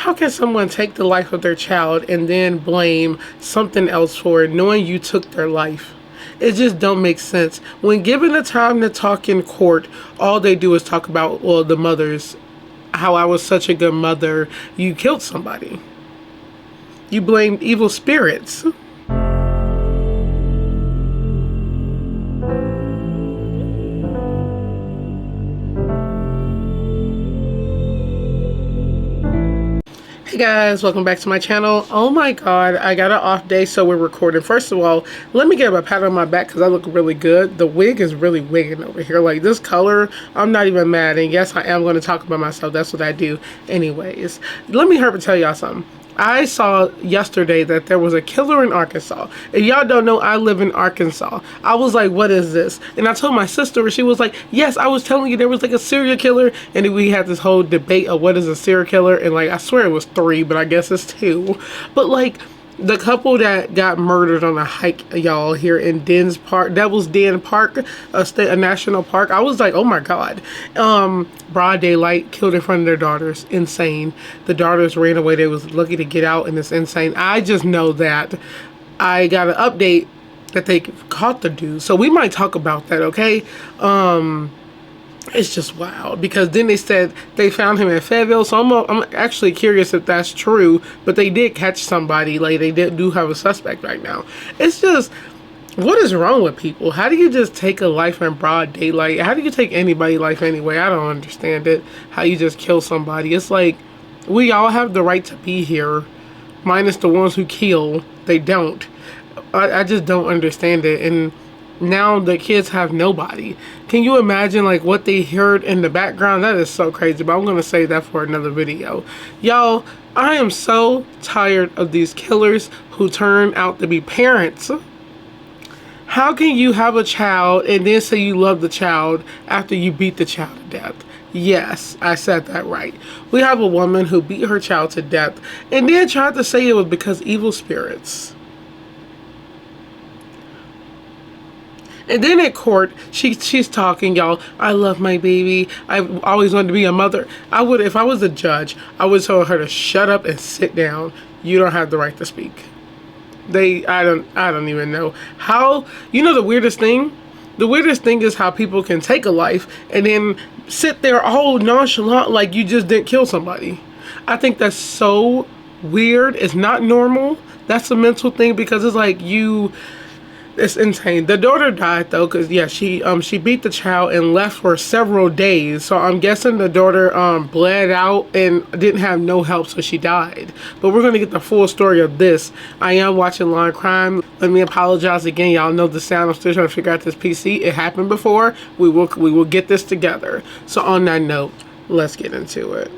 How can someone take the life of their child and then blame something else for it, knowing you took their life? It just don't make sense. When given the time to talk in court, all they do is talk about, well, the mothers, how I was such a good mother. You killed somebody. You blamed evil spirits. Hey guys, welcome back to my channel. Oh my god, I got an off day, so we're recording. First of all, let me get a pat on my back because I look really good. The wig is really wigging over here. Like, this color, I'm not even mad. And yes, I am going to talk about myself. That's what I do anyways. Let me tell y'all something. I saw yesterday that there was a killer in Arkansas. If y'all don't know, I live in Arkansas. I was like, what is this? And I told my sister, she was like, yes, I was telling you there was like a serial killer. And then we had this whole debate of what is a serial killer. And like, I swear it was 3, but I guess it's 2. But like, the couple that got murdered on a hike, y'all, here in Devil's Den Park, a national park. I was like, oh my god. Broad daylight, killed in front of their daughters. Insane. The daughters ran away. They was lucky to get out, and it's insane. I just know that I got an update that they caught the dude. So we might talk about that, okay? It's just wild, because then they said they found him in Fayetteville, so I'm actually curious if that's true, but they did catch somebody. Like, they do have a suspect right now. It's just, what is wrong with people? How do you just take a life in broad daylight? How do you take anybody's life anyway? I don't understand it. How you just kill somebody. It's like, we all have the right to be here, minus the ones who kill. They don't. I just don't understand it. And now the kids have nobody. Can you imagine like what they heard in the background? That is so crazy, but I'm gonna save that for another video. Y'all, I am so tired of these killers who turn out to be parents. How can you have a child and then say you love the child after you beat the child to death? Yes, I said that right. We have a woman who beat her child to death and then tried to say it was because evil spirits. And then at court, she's talking, y'all. I love my baby. I've always wanted to be a mother. I would, if I was a judge, I would tell her to shut up and sit down. You don't have the right to speak. I don't even know how. You know the weirdest thing? The weirdest thing is how people can take a life and then sit there all nonchalant like you just didn't kill somebody. I think that's so weird. It's not normal. That's a mental thing, because it's like it's insane. The daughter died though, because yeah, she beat the child and left for several days. So I'm guessing the daughter bled out and didn't have no help, so she died. But we're gonna get the full story of this. I am watching Law and Crime. Let me apologize again. Y'all know the sound. I'm still trying to figure out this PC. It happened before. We will get this together. So on that note, let's get into it.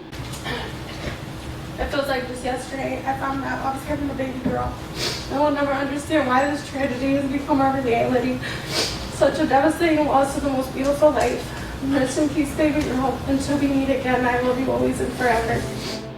It feels like just yesterday I found out I was having a baby girl. I will never understand why this tragedy has become our reality. Such a devastating loss of the most beautiful life. Rest in peace, baby girl. Until we meet again, I love you always and forever.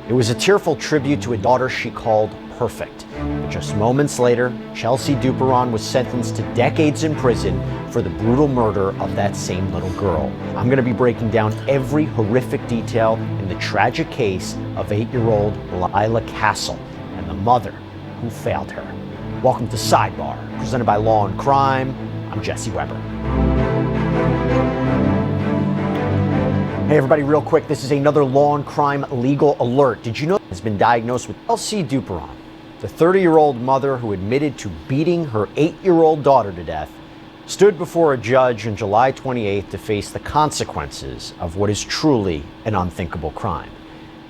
It was a tearful tribute to a daughter she called perfect. But just moments later, Chelsea Duperon was sentenced to decades in prison for the brutal murder of that same little girl. I'm going to be breaking down every horrific detail in the tragic case of 8-year-old Lila Castle and the mother who failed her. Welcome to Sidebar, presented by Law and Crime. I'm Jesse Weber. Hey everybody, real quick, this is another Law and Crime legal alert. Did you know has been diagnosed with Chelsea Duperon, the 30-year-old mother who admitted to beating her 8-year-old daughter to death, stood before a judge on July 28th to face the consequences of what is truly an unthinkable crime.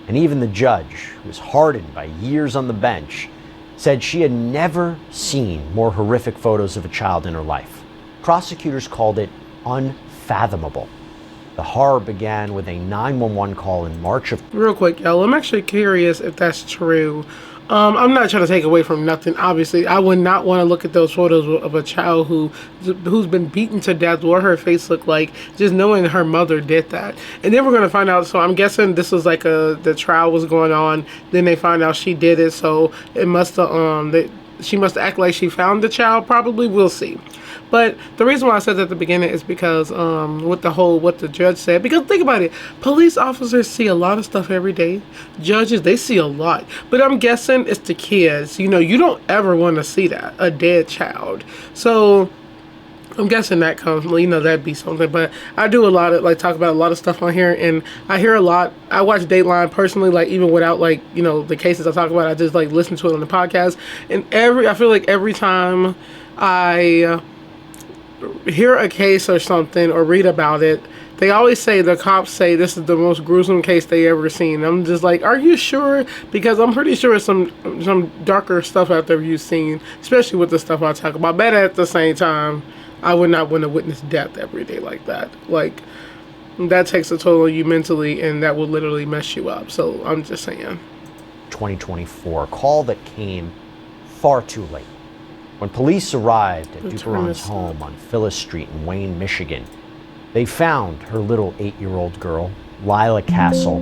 And even the judge, who was hardened by years on the bench, said she had never seen more horrific photos of a child in her life. Prosecutors called it unfathomable. The horror began with a 911 call in March of... Real quick, y'all, I'm actually curious if that's true. I'm not trying to take away from nothing. Obviously, I would not want to look at those photos of a child who's been beaten to death, what her face looked like, just knowing her mother did that. And then we're going to find out, so I'm guessing this was like the trial was going on, then they find out she did it, so it must have, she must act like she found the child, probably. We'll see. But the reason why I said that at the beginning is because with the whole what the judge said. Because think about it, police officers see a lot of stuff every day. Judges, they see a lot. But I'm guessing it's the kids. You know, you don't ever want to see that, a dead child. So I'm guessing that comes, you know, that'd be something. But I do a lot of, like, talk about a lot of stuff on here, and I hear a lot. I watch Dateline personally, like, even without, like, you know, the cases I talk about, I just, like, listen to it on the podcast. And I feel like every time I hear a case or something or read about it, they always say, the cops say this is the most gruesome case they ever seen. I'm just like, are you sure? Because I'm pretty sure some darker stuff out there you've seen, especially with the stuff I talk about. But at the same time, I would not want to witness death every day like that. Like, that takes a toll on you mentally, and that will literally mess you up. So I'm just saying. 2024, a call that came far too late. When police arrived at Duperon's home on Phyllis Street in Wayne, Michigan, they found her little 8-year-old girl, Lila Castle,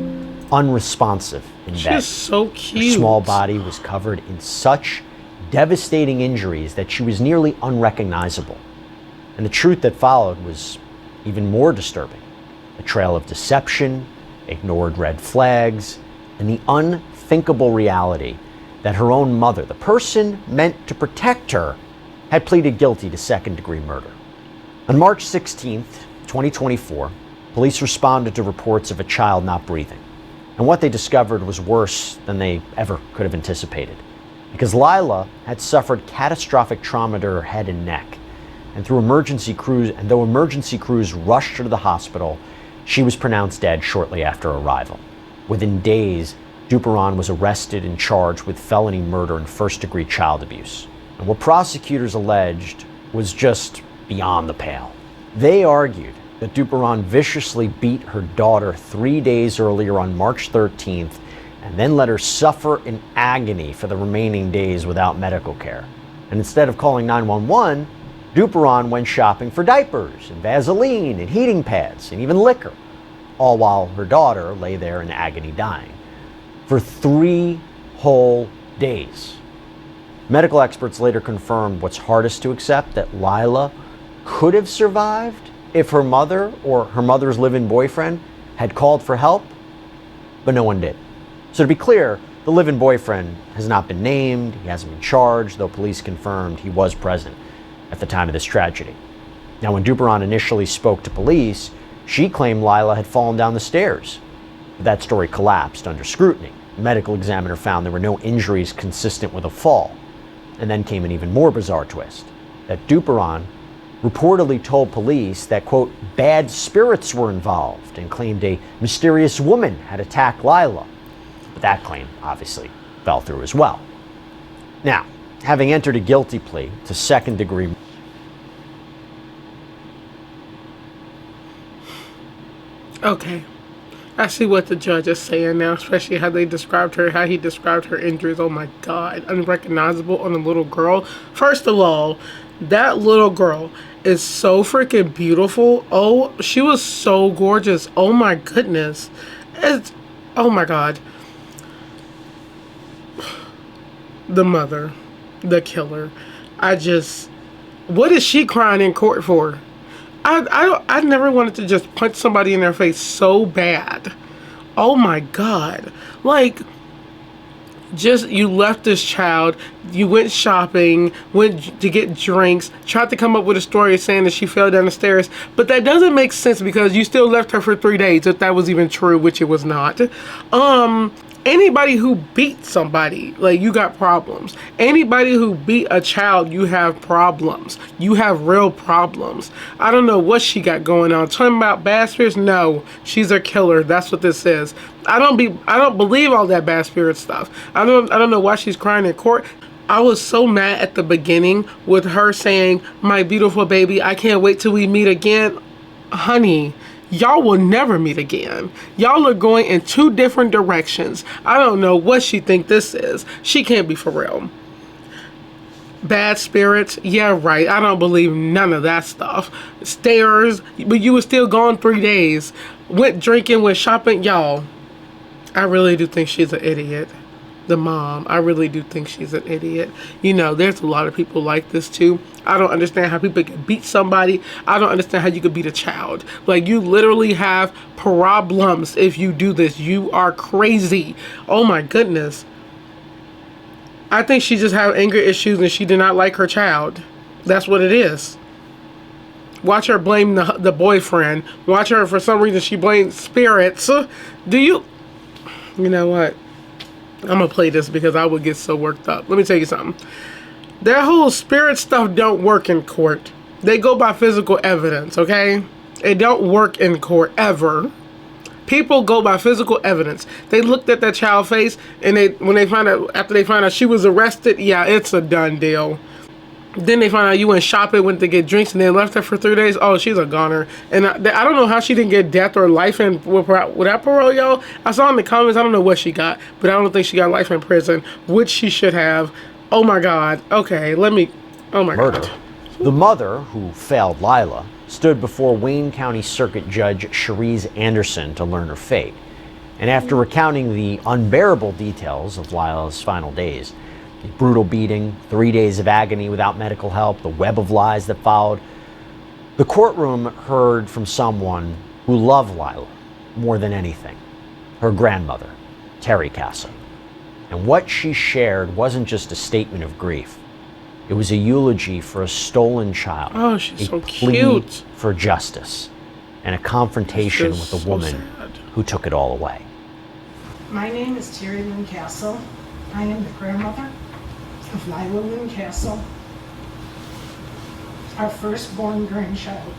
unresponsive in bed. She's so cute. Her small body was covered in such devastating injuries that she was nearly unrecognizable. And the truth that followed was even more disturbing. A trail of deception, ignored red flags, and the unthinkable reality that her own mother, the person meant to protect her, had pleaded guilty to second-degree murder. On March 16th, 2024, police responded to reports of a child not breathing. And what they discovered was worse than they ever could have anticipated. Because Lila had suffered catastrophic trauma to her head and neck. And though emergency crews rushed her to the hospital, she was pronounced dead shortly after arrival. Within days, Duperon was arrested and charged with felony murder and first-degree child abuse. And what prosecutors alleged was just beyond the pale. They argued that Duperon viciously beat her daughter 3 days earlier on March 13th and then let her suffer in agony for the remaining days without medical care. And instead of calling 911, Duperon went shopping for diapers and Vaseline and heating pads and even liquor, all while her daughter lay there in agony dying. For 3 whole days. Medical experts later confirmed what's hardest to accept, that Lila could have survived if her mother or her mother's live-in boyfriend had called for help, but no one did. So to be clear, the live-in boyfriend has not been named, he hasn't been charged, though police confirmed he was present at the time of this tragedy. Now, when Duperon initially spoke to police, she claimed Lila had fallen down the stairs. But that story collapsed under scrutiny. The medical examiner found there were no injuries consistent with a fall. And then came an even more bizarre twist, that Duperon reportedly told police that, quote, bad spirits were involved, and claimed a mysterious woman had attacked Lila. But that claim obviously fell through as well. Now, having entered a guilty plea to second-degree. Okay. I see what the judge is saying now, especially how they described her, how he described her injuries. Oh my God, unrecognizable on a little girl. First of all, that little girl is so freaking beautiful. Oh, she was so gorgeous. Oh my goodness. Oh my God. The mother, the killer. What is she crying in court for? I never wanted to just punch somebody in their face so bad. Oh my God. Like, just, you left this child, you went shopping, went to get drinks, tried to come up with a story saying that she fell down the stairs, but that doesn't make sense because you still left her for 3 days, if that was even true, which it was not. Anybody who beat somebody, like, you got problems. Anybody who beat a child, you have problems. You have real problems. I don't know what she got going on. Talking about bad spirits? No, she's a killer. That's what this is. I don't believe all that bad spirit stuff. I don't know why she's crying in court. I was so mad at the beginning with her saying, "My beautiful baby, I can't wait till we meet again." Honey, y'all will never meet again. Y'all are going in 2 different directions. I don't know what she think this is. She can't be for real. Bad spirits? Yeah, right. I don't believe none of that stuff. Stairs? But you were still gone 3 days. Went drinking, went shopping. Y'all, I really do think she's an idiot. the mom. I really do think she's an idiot. You know, there's a lot of people like this too. I don't understand how people can beat somebody. I don't understand how you could beat a child. Like, you literally have problems if you do this. You are crazy. Oh my goodness. I think she just had anger issues and she did not like her child. That's what it is. Watch her blame the boyfriend. Watch her, for some reason, she blames spirits. Do you... You know what? I'm going to play this because I would get so worked up. Let me tell you something. That whole spirit stuff don't work in court. They go by physical evidence, okay? It don't work in court, ever. People go by physical evidence. They looked at that child's face, and after they find out she was arrested, yeah, it's a done deal. Then they find out you went shopping, went to get drinks, and then left her for 3 days. Oh, she's a goner. And I don't know how she didn't get death or life without parole, y'all. I saw in the comments, I don't know what she got, but I don't think she got life in prison, which she should have. Oh my God. Okay, oh my Murder. God. The mother, who failed Lila, stood before Wayne County Circuit Judge Cherise Anderson to learn her fate. And after recounting the unbearable details of Lila's final days, the brutal beating, 3 days of agony without medical help, the web of lies that followed, the courtroom heard from someone who loved Lila more than anything, her grandmother, Terry Castle. And what she shared wasn't just a statement of grief. It was a eulogy for a stolen child. Oh, she's so plea cute. for justice, and a confrontation This with is the so woman sad. who took it all away. My name is Terry Lynn Castle. I am the grandmother of Lila Lynn Castle, our firstborn grandchild.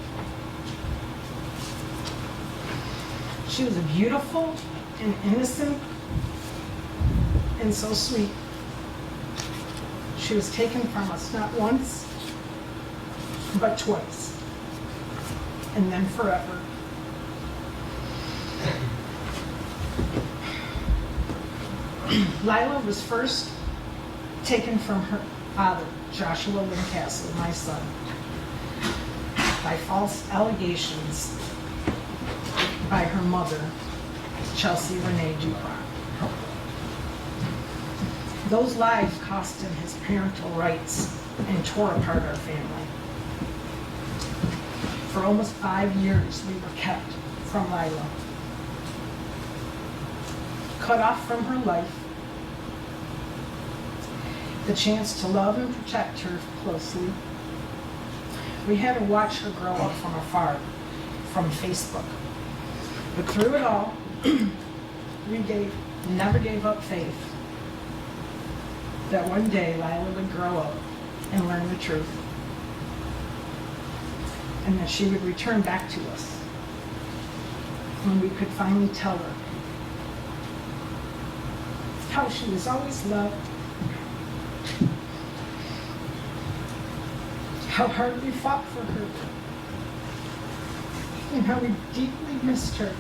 She was a beautiful and innocent and so sweet. She was taken from us not once, but twice, and then forever. Lila was first taken from her father, Joshua Lynn Castle, my son, by false allegations by her mother, Chelsea Renee Dupont. Those lies cost him his parental rights and tore apart our family. For almost 5 years, we were kept from Lila, cut off from her life, the chance to love and protect her closely. We had to watch her grow up from afar, from Facebook. But through it all, we never gave up faith that one day Lila would grow up and learn the truth, and that she would return back to us when we could finally tell her how she was always loved, how hard we fought for her, and how we deeply missed her,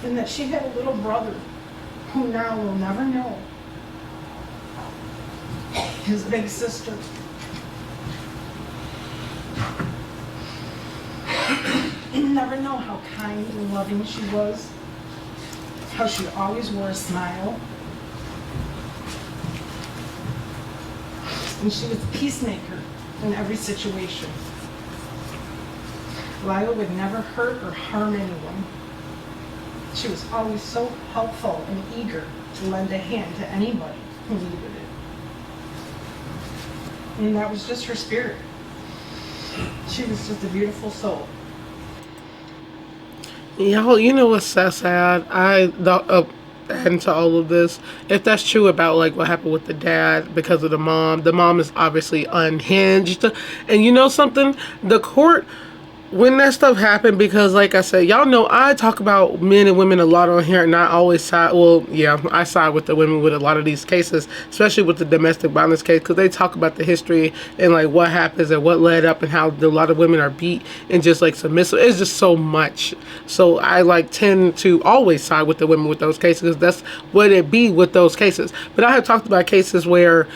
and that she had a little brother who now will never know his big sister. Never know how kind and loving she was, how she always wore a smile, and she was a peacemaker in every situation. Lila would never hurt or harm anyone. She was always so helpful and eager to lend a hand to anybody who needed it. And that was just her spirit. She was just a beautiful soul. Y'all, you know what's so sad? Into all of this, if that's true about like what happened with the dad because of the mom is obviously unhinged. And you know something? The court, when that stuff happened, because like I said, y'all know I talk about men and women a lot on here, and I always side, well, yeah, I side with the women with a lot of these cases, especially with the domestic violence case, because they talk about the history and like what happens and what led up and how a lot of women are beat and just like submissive. It's just so much. So I like tend to always side with the women with those cases, because that's what it be with those cases. But I have talked about cases where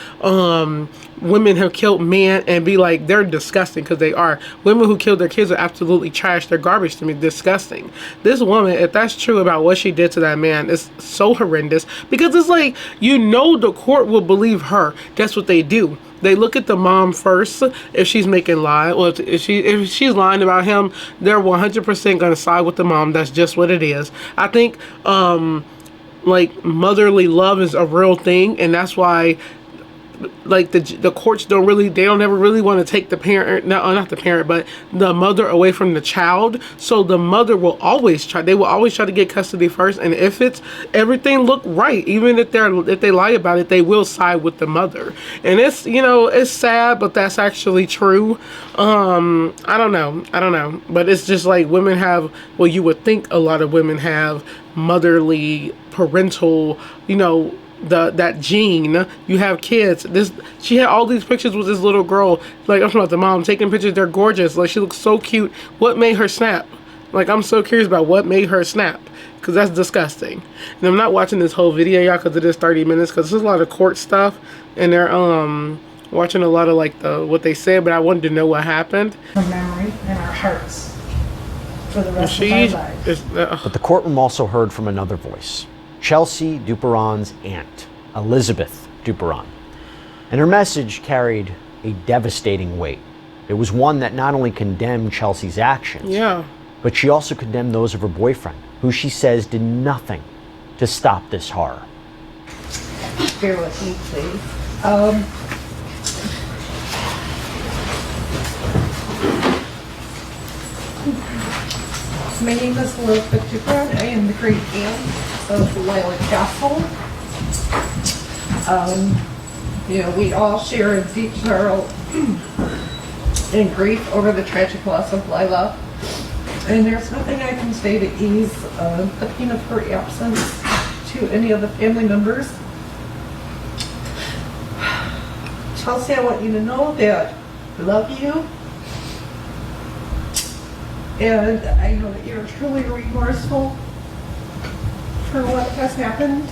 women have killed men and be like, they're disgusting, because they are. Women who kill their kids are absolutely trash. They're garbage to me. Disgusting. This woman, if that's true about what she did to that man, is so horrendous, because it's like, you know, the court will believe her. That's what they do. They look at the mom first. If she's making lie, or if she's lying about him, they're 100% gonna side with the mom. That's just what it is. I think like motherly love is a real thing, and that's why like the courts don't ever really want to take the parent, no, not the parent, but the mother away from the child. So the mother will always try, they will always try to get custody first, and if it's everything look right, even if they lie about it, they will side with the mother. And it's, you know, it's sad, but that's actually true. I don't know, but it's just like women have, well, you would think a lot of women have motherly, parental, you know, that gene. You have kids. She had all these pictures with this little girl. Like, I'm talking about the mom taking pictures. They're gorgeous. Like, she looks so cute. What made her snap? Like, I'm so curious about what made her snap, because that's disgusting. And I'm not watching this whole video, y'all, because it is 30 minutes, because there's a lot of court stuff, and they're watching a lot of like what they said, but I wanted to know what happened. Our memory and our hearts for the rest of our lives. But the courtroom also heard from another voice, Chelsea Duperon's aunt, Elizabeth Duperon. And her message carried a devastating weight. It was one that not only condemned Chelsea's actions, yeah, but she also condemned those of her boyfriend, who she says did nothing to stop this horror. Bear with me, please. My name is Elizabeth Duperon. I am the great aunt of Lila Castle. You know, we all share a deep sorrow and grief over the tragic loss of Lila. And there's nothing I can say to ease the pain of her absence to any of the family members. Chelsea, I want you to know that I love you. And I know that you're truly remorseful for what has happened.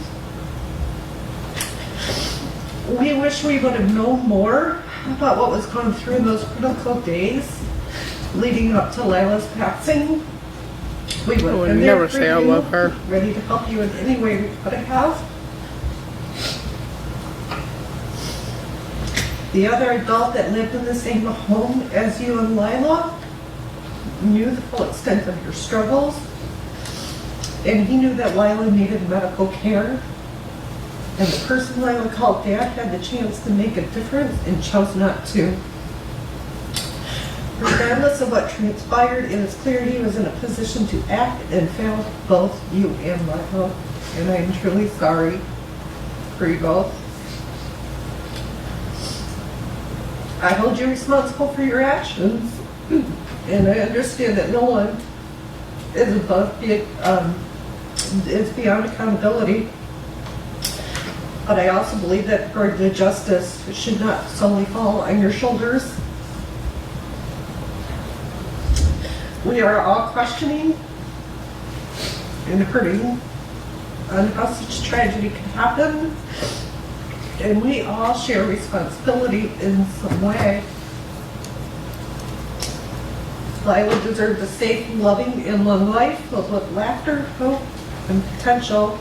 We wish we would have known more about what was going through in those critical days leading up to Lila's passing. We would have been there never for say I you, love her. ready to help you in any way we could have. The other adult that lived in the same home as you and Lila knew the full extent of your struggles, and he knew that Lila needed medical care, and the person Lila called Dad had the chance to make a difference and chose not to. Regardless of what transpired, it is clear he was in a position to act and failed both you and Lila, and I am truly sorry for you both. I hold you responsible for your actions. And I understand that no one is is beyond accountability. But I also believe that the justice should not solely fall on your shoulders. We are all questioning and hurting on how such tragedy can happen. And we all share responsibility in some way. Lila deserved a safe, loving, and long life filled with laughter, hope, and potential.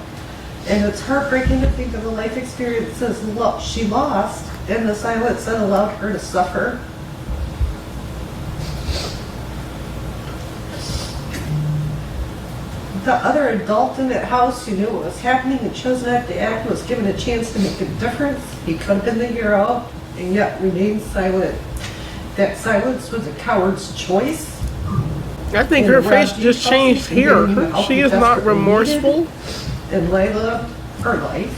And it's heartbreaking to think of the life experiences she lost and the silence that allowed her to suffer. The other adult in that house who knew what was happening and chose not to act was given a chance to make a difference. He could have been the hero and yet remained silent. That silence was a coward's choice. I think her face just changed here. She is not remorseful. And Lila, her life.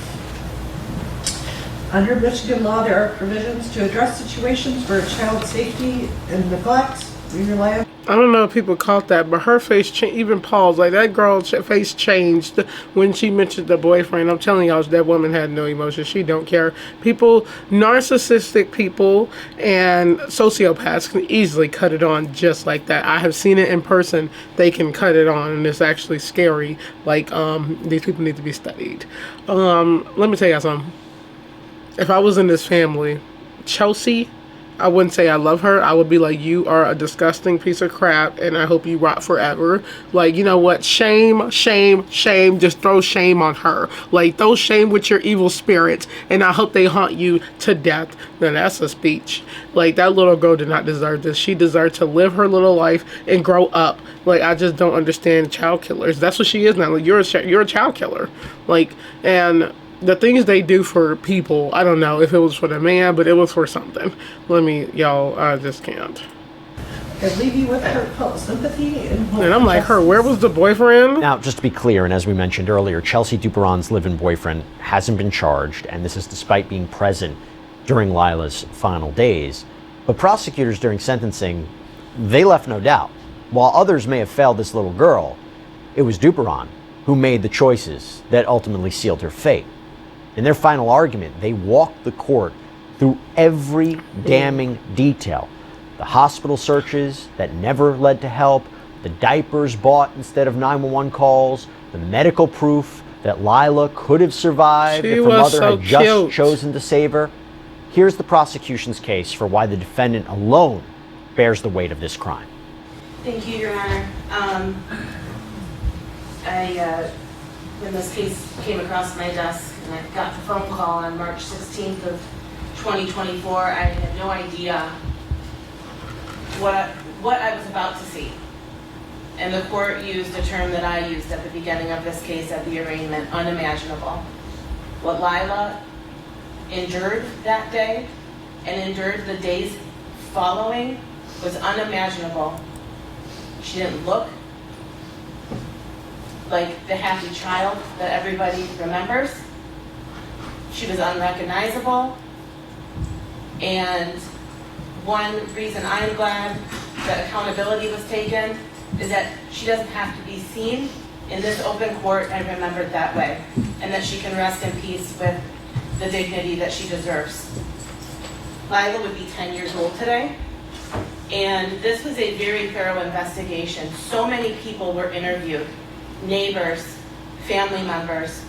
Under Michigan law, there are provisions to address situations where child safety and neglect. We rely on. I don't know if people caught that, but her face, even Paul's, like that girl's face changed when she mentioned the boyfriend. I'm telling y'all, that woman had no emotion. She don't care. People, narcissistic people and sociopaths can easily cut it on just like that. I have seen it in person. They can cut it on, and it's actually scary. Like, these people need to be studied. Let me tell y'all something. If I was in this family, Chelsea, I wouldn't say I love her. I would be like, you are a disgusting piece of crap and I hope you rot forever. Like, you know what? Shame, shame, shame. Just throw shame on her. Like, throw shame with your evil spirits and I hope they haunt you to death. Now, that's a speech. Like, that little girl did not deserve this. She deserved to live her little life and grow up. Like, I just don't understand child killers. That's what she is now. Like, you're a child killer. Like, and the things they do for people, I don't know if it was for the man, but it was for something. Y'all, I just can't. They leave you with heartfelt sympathy And I'm like, where was the boyfriend? Now, just to be clear, and as we mentioned earlier, Chelsea Duperon's live-in boyfriend hasn't been charged, and this is despite being present during Lila's final days. But prosecutors during sentencing, they left no doubt. While others may have failed this little girl, it was Duperon who made the choices that ultimately sealed her fate. In their final argument, they walked the court through every damning detail. The hospital searches that never led to help, the diapers bought instead of 911 calls, the medical proof that Lila could have survived if her mother had just chosen to save her. Here's the prosecution's case for why the defendant alone bears the weight of this crime. Thank you, Your Honor. When this case came across my desk and I got the phone call on March 16th of 2024, I had no idea what I was about to see. And the court used a term that I used at the beginning of this case at the arraignment, unimaginable. What Lila endured that day and endured the days following was unimaginable. She didn't look like the happy child that everybody remembers. She was unrecognizable. And one reason I'm glad that accountability was taken is that she doesn't have to be seen in this open court and remembered that way, and that she can rest in peace with the dignity that she deserves. Lila would be 10 years old today, and this was a very thorough investigation. So many people were interviewed, neighbors, family members,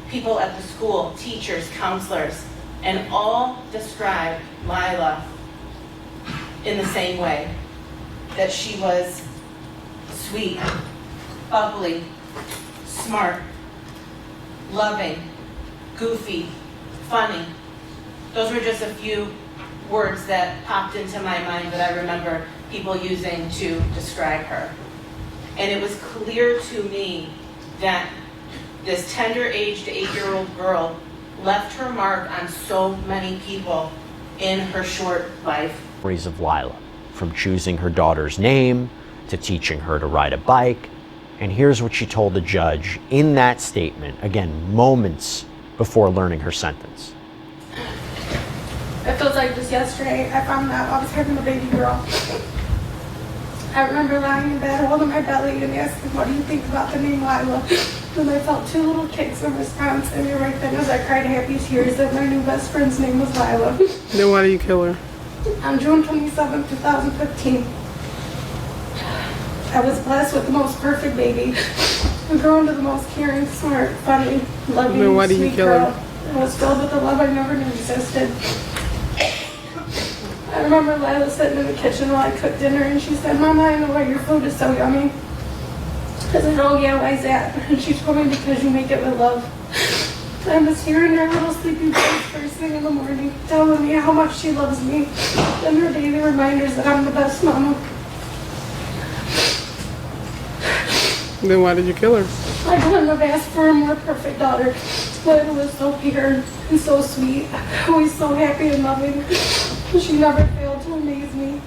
people at the school, teachers, counselors, and all described Lila in the same way, that she was sweet, bubbly, smart, loving, goofy, funny. Those were just a few words that popped into my mind that I remember people using to describe her. And it was clear to me that this tender-aged 8-year-old girl left her mark on so many people in her short life. Stories of Lila, from choosing her daughter's name to teaching her to ride a bike. And here's what she told the judge in that statement, again, moments before learning her sentence. It feels like just yesterday I found out I was having a baby girl. I remember lying in bed holding my belly and asking, what do you think about the name Lila? And I felt 2 little kicks in response, and right then as I cried happy tears that my new best friend's name was Lila. Then why do you kill her? On June 27, 2015, I was blessed with the most perfect baby. I grew into the most caring, smart, funny, loving, Then why do you sweet kill girl. her? I was filled with a love I never knew existed. I remember Lila sitting in the kitchen while I cooked dinner, and she said, Mama, I know why your food is so yummy. I said, oh yeah, why's that? And she told me, because you make it with love. I was hearing her little sleepy voice first thing in the morning, telling me how much she loves me, and her daily reminders that I'm the best mama. Then why did you kill her? I couldn't have asked for a more perfect daughter. Lila was so pure and so sweet, always so happy and loving. She never failed to amaze me.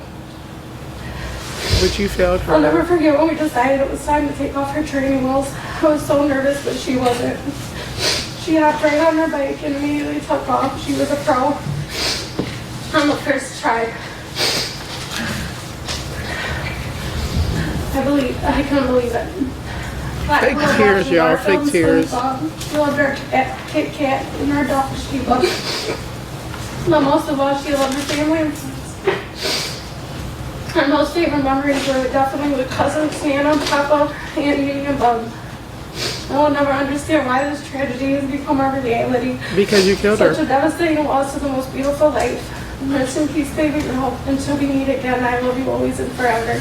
But you failed her. I'll never forget when we decided it was time to take off her training wheels. I was so nervous, but she wasn't. She hopped right on her bike and immediately took off. She was a pro on the first try. I couldn't believe it. Fake tears, y'all, fake tears. She loved our Kit Kat and our dog, Sheba. But most of all, she loved her family and friends. Her most favorite memories were definitely with cousins, Santa, Papa, Andy, and Bub. I will never understand why this tragedy has become our reality. Because you killed Such her. a devastating loss of the most beautiful life. Rest in peace, baby girl. Until we meet again, I love you always and forever.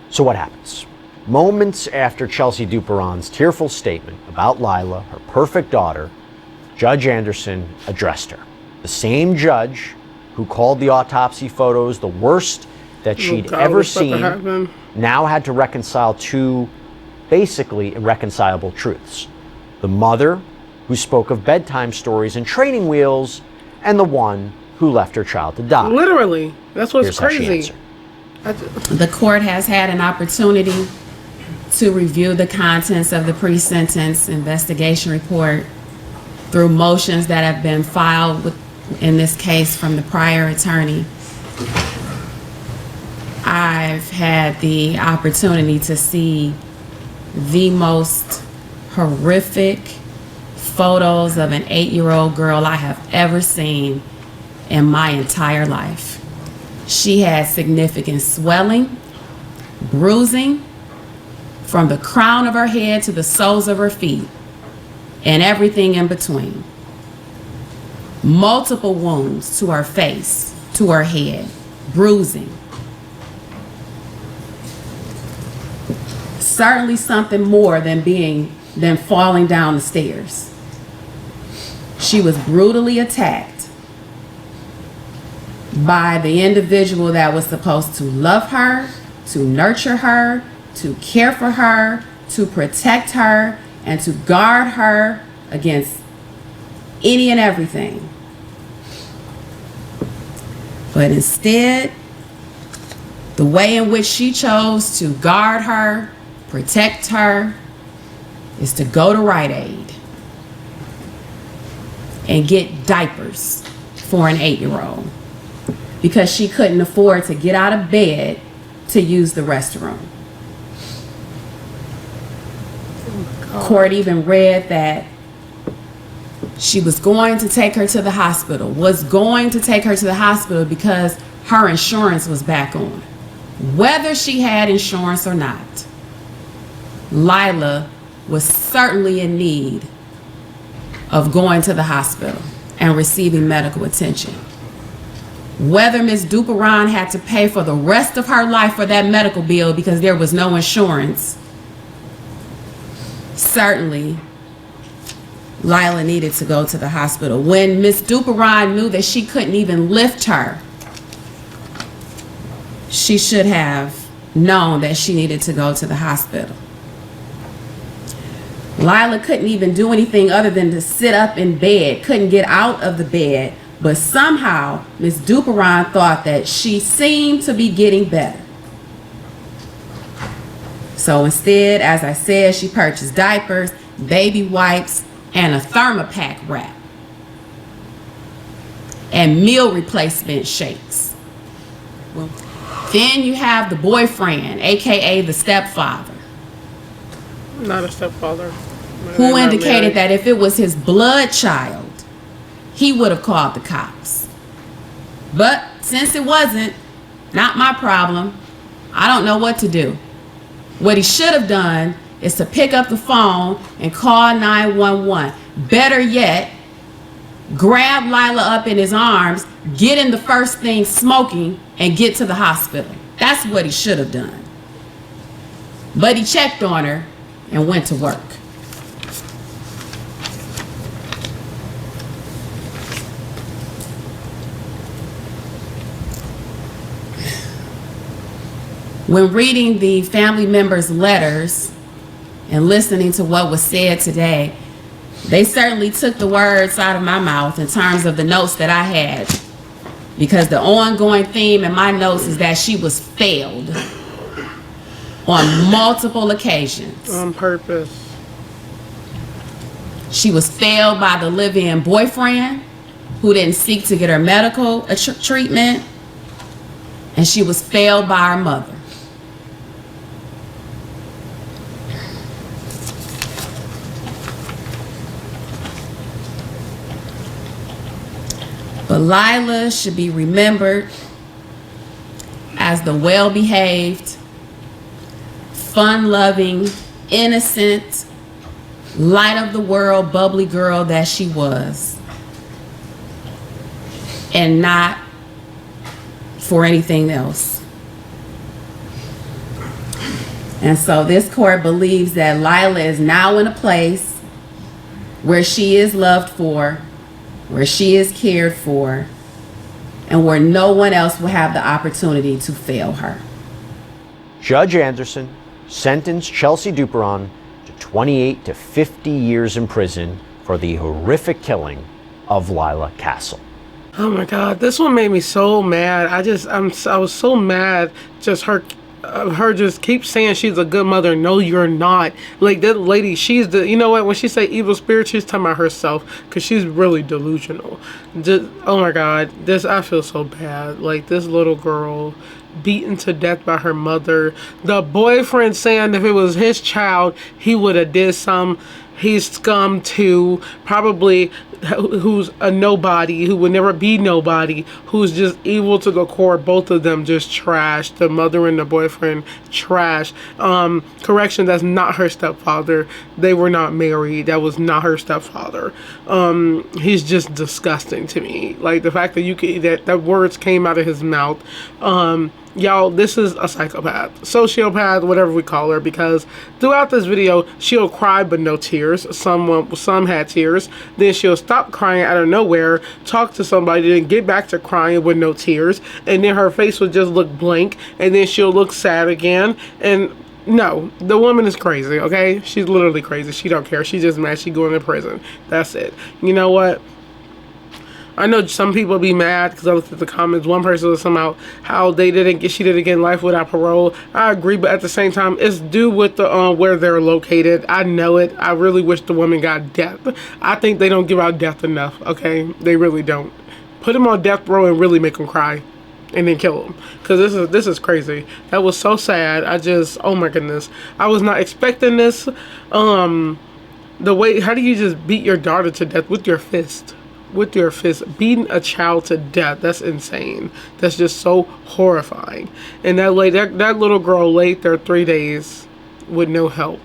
So what happens? Moments after Chelsea Duperon's tearful statement about Lila, her perfect daughter, Judge Anderson addressed her. The same judge who called the autopsy photos the worst that she'd God, ever what's about to seen happen? now had to reconcile two basically irreconcilable truths. The mother who spoke of bedtime stories and training wheels, and the one who left her child to die. Literally. That's what's Here's how she crazy. answered. The court has had an opportunity to review the contents of the pre-sentence investigation report through motions that have been filed in this case from the prior attorney. I've had the opportunity to see the most horrific photos of an 8-year-old girl I have ever seen in my entire life. She had significant swelling, bruising from the crown of her head to the soles of her feet, and everything in between. Multiple wounds to her face, to her head, bruising. Certainly something more than falling down the stairs. She was brutally attacked by the individual that was supposed to love her, to nurture her, to care for her, to protect her, and to guard her against any and everything. But instead, the way in which she chose to guard her, protect her, is to go to Rite Aid and get diapers for an 8-year-old because she couldn't afford to get out of bed to use the restroom. Court even read that she was going to take her to the hospital, because her insurance was back on. Whether she had insurance or not, Lila was certainly in need of going to the hospital and receiving medical attention. Whether Ms. Duperon had to pay for the rest of her life for that medical bill because there was no insurance, certainly Lila needed to go to the hospital. When Ms. Duperon knew that she couldn't even lift her, she should have known that she needed to go to the hospital. Lila couldn't even do anything other than to sit up in bed, couldn't get out of the bed, but somehow Ms. Duperon thought that she seemed to be getting better. So instead, as I said, she purchased diapers, baby wipes, and a Thermopack wrap, and meal replacement shakes. Then you have the boyfriend, aka the stepfather, Not a stepfather. who indicated that if it was his blood child, he would have called the cops. But since it wasn't, not my problem, I don't know what to do. What he should have done is to pick up the phone and call 911. Better yet, grab Lila up in his arms, get in the first thing smoking, and get to the hospital. That's what he should have done. But he checked on her and went to work. When reading the family members' letters and listening to what was said today, they certainly took the words out of my mouth in terms of the notes that I had, because the ongoing theme in my notes is that she was failed on multiple occasions. On purpose. She was failed by the live-in boyfriend who didn't seek to get her medical treatment, and she was failed by her mother. But Lila should be remembered as the well-behaved, fun-loving, innocent, light of the world, bubbly girl that she was, and not for anything else. And so this court believes that Lila is now in a place where she is loved for, where she is cared for, and where no one else will have the opportunity to fail her. Judge Anderson sentenced Chelsea Duperon to 28 to 50 years in prison for the horrific killing of Lila Castle. Oh my God, this one made me so mad. I was so mad. Just her just keep saying she's a good mother. No, you're not. Like, that lady, she's the, you know what, when she say evil spirit, she's talking about herself, because she's really delusional. Just, oh my God, I feel so bad. Like, this little girl beaten to death by her mother. The boyfriend saying if it was his child, he would have did some. He's scum too, probably, who's a nobody, who would never be nobody, who's just evil to the core. Both of them just trash. The mother and the boyfriend, trash. Correction, that's not her stepfather. They were not married. That was not her stepfather. He's just disgusting to me. Like, the fact that that words came out of his mouth. Y'all, this is a psychopath, sociopath, whatever we call her, because throughout this video, she'll cry but no tears. Some had tears. Then she'll stop crying out of nowhere, talk to somebody, then get back to crying with no tears. And then her face would just look blank. And then she'll look sad again. And no, the woman is crazy, okay? She's literally crazy. She don't care. She's just mad. She's going to prison. That's it. You know what? I know some people be mad because I looked at the comments. One person was somehow how she didn't get life without parole. I agree, but at the same time, it's due with the where they're located. I know it. I really wish the woman got death. I think they don't give out death enough. Okay, they really don't. Put him on death row and really make him cry, and then kill him. Because this is crazy. That was so sad. Oh my goodness, I was not expecting this. The way, how do you just beat your daughter to death with your fist? With your fist, beating a child to death. That's insane. That's just so horrifying. And that little girl laid there 3 days with no help.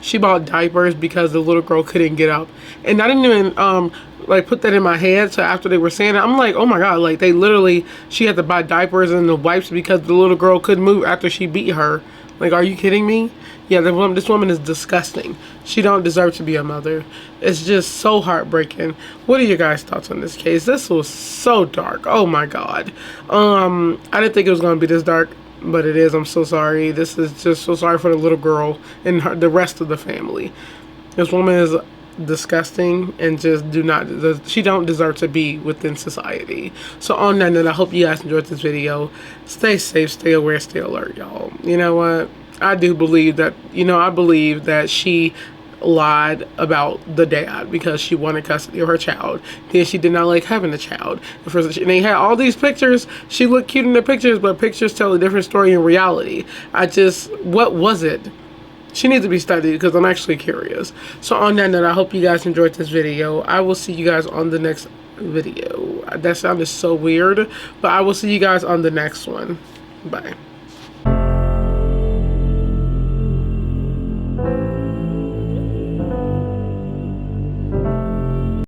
She bought diapers because the little girl couldn't get up. And I didn't even like put that in my head. So after they were saying it, I'm like, oh my God, like she had to buy diapers and the wipes because the little girl couldn't move after she beat her. Like, are you kidding me? Yeah, this woman is disgusting. She don't deserve to be a mother. It's just so heartbreaking. What are your guys' thoughts on this case? This was so dark. Oh my God. I didn't think it was going to be this dark, but it is. I'm so sorry. This is just so sorry for the little girl and the rest of the family. This woman is disgusting and just she don't deserve to be within society. So on that note, I hope you guys enjoyed this video. Stay safe, stay aware, stay alert, y'all. You know what? I do believe that, I believe that she lied about the dad because she wanted custody of her child. Then she did not like having a child. And they had all these pictures. She looked cute in the pictures, but pictures tell a different story in reality. What was it? She needs to be studied because I'm actually curious. So on that note, I hope you guys enjoyed this video. I will see you guys on the next video. That sounded so weird, but I will see you guys on the next one. Bye.